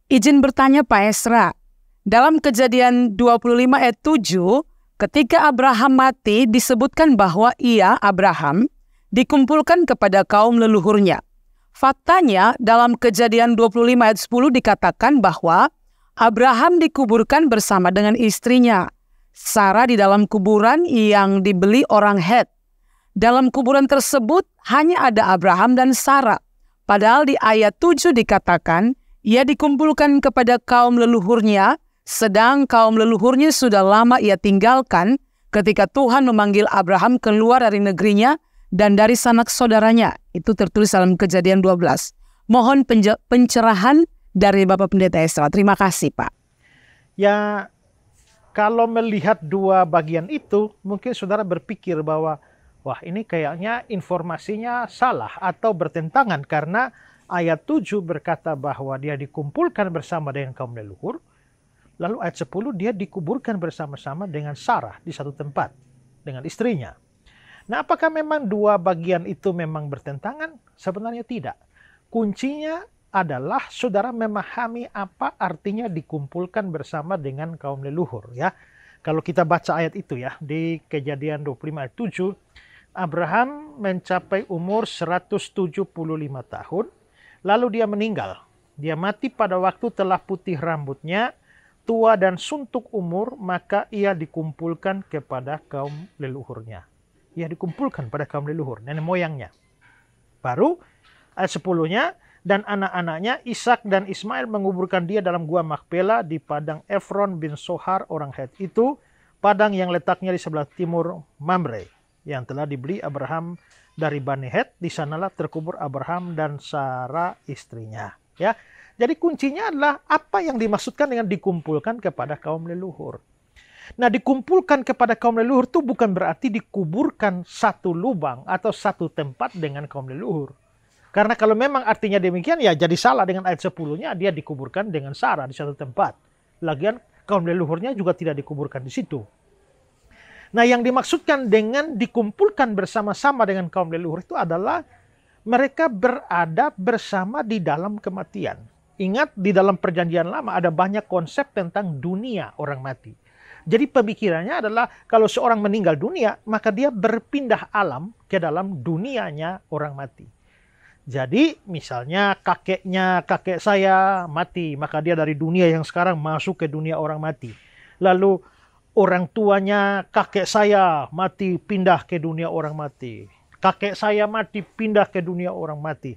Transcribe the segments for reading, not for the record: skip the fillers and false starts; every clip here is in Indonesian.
Izin bertanya Pak Esra, dalam Kejadian 25 ayat 7, ketika Abraham mati disebutkan bahwa ia, Abraham, dikumpulkan kepada kaum leluhurnya. Faktanya dalam Kejadian 25 ayat 10 dikatakan bahwa Abraham dikuburkan bersama dengan istrinya, Sarah, di dalam kuburan yang dibeli orang Het. Dalam kuburan tersebut hanya ada Abraham dan Sarah. Padahal di ayat 7 dikatakan, ia dikumpulkan kepada kaum leluhurnya, sedang kaum leluhurnya sudah lama ia tinggalkan ketika Tuhan memanggil Abraham keluar dari negerinya dan dari sanak saudaranya. Itu tertulis dalam Kejadian 12. Mohon pencerahan dari Bapak Pendeta Esra. Terima kasih, Pak. Ya, kalau melihat dua bagian itu, mungkin saudara berpikir bahwa, wah, ini kayaknya informasinya salah atau bertentangan karena ayat 7 berkata bahwa dia dikumpulkan bersama dengan kaum leluhur. Lalu ayat 10 dia dikuburkan bersama-sama dengan Sarah di satu tempat dengan istrinya. Nah, apakah memang dua bagian itu memang bertentangan? Sebenarnya tidak. Kuncinya adalah saudara memahami apa artinya dikumpulkan bersama dengan kaum leluhur, ya. Kalau kita baca ayat itu ya, di Kejadian 25 ayat 7, Abraham mencapai umur 175 tahun, lalu dia meninggal. Dia mati pada waktu telah putih rambutnya, tua dan suntuk umur, maka ia dikumpulkan kepada kaum leluhurnya. Ia dikumpulkan pada kaum leluhur, nenek moyangnya. Baru ayat 10-nya, dan anak-anaknya Ishak dan Ismail menguburkan dia dalam gua Makpela di padang Efron bin Sohar orang Het itu, padang yang letaknya di sebelah timur Mamre, yang telah dibeli Abraham dari Bani Het. Di sanalah terkubur Abraham dan Sarah istrinya. Ya, jadi kuncinya adalah apa yang dimaksudkan dengan dikumpulkan kepada kaum leluhur. Nah, dikumpulkan kepada kaum leluhur itu bukan berarti dikuburkan satu lubang atau satu tempat dengan kaum leluhur. Karena kalau memang artinya demikian, ya jadi salah dengan ayat 10-nya, dia dikuburkan dengan Sarah di satu tempat. Lagian kaum leluhurnya juga tidak dikuburkan di situ. Nah, yang dimaksudkan dengan dikumpulkan bersama-sama dengan kaum leluhur itu adalah mereka berada bersama di dalam kematian. Ingat, di dalam Perjanjian Lama ada banyak konsep tentang dunia orang mati. Jadi pemikirannya adalah kalau seorang meninggal dunia, maka dia berpindah alam ke dalam dunianya orang mati. Jadi misalnya kakek saya mati, maka dia dari dunia yang sekarang masuk ke dunia orang mati. Lalu orang tuanya kakek saya mati, pindah ke dunia orang mati. Kakek saya mati, pindah ke dunia orang mati.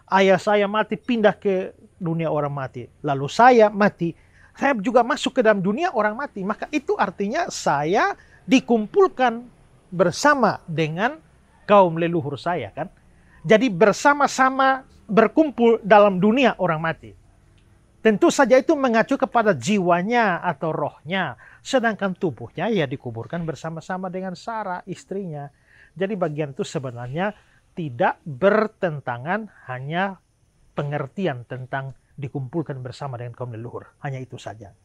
Ayah saya mati, pindah ke dunia orang mati. Lalu saya mati, saya juga masuk ke dalam dunia orang mati. Maka itu artinya saya dikumpulkan bersama dengan kaum leluhur saya, kan? Jadi bersama-sama berkumpul dalam dunia orang mati. Tentu saja itu mengacu kepada jiwanya atau rohnya. Sedangkan tubuhnya ya dikuburkan bersama-sama dengan Sarah istrinya. Jadi bagian itu sebenarnya tidak bertentangan, hanya pengertian tentang dikumpulkan bersama dengan kaum leluhur. Hanya itu saja.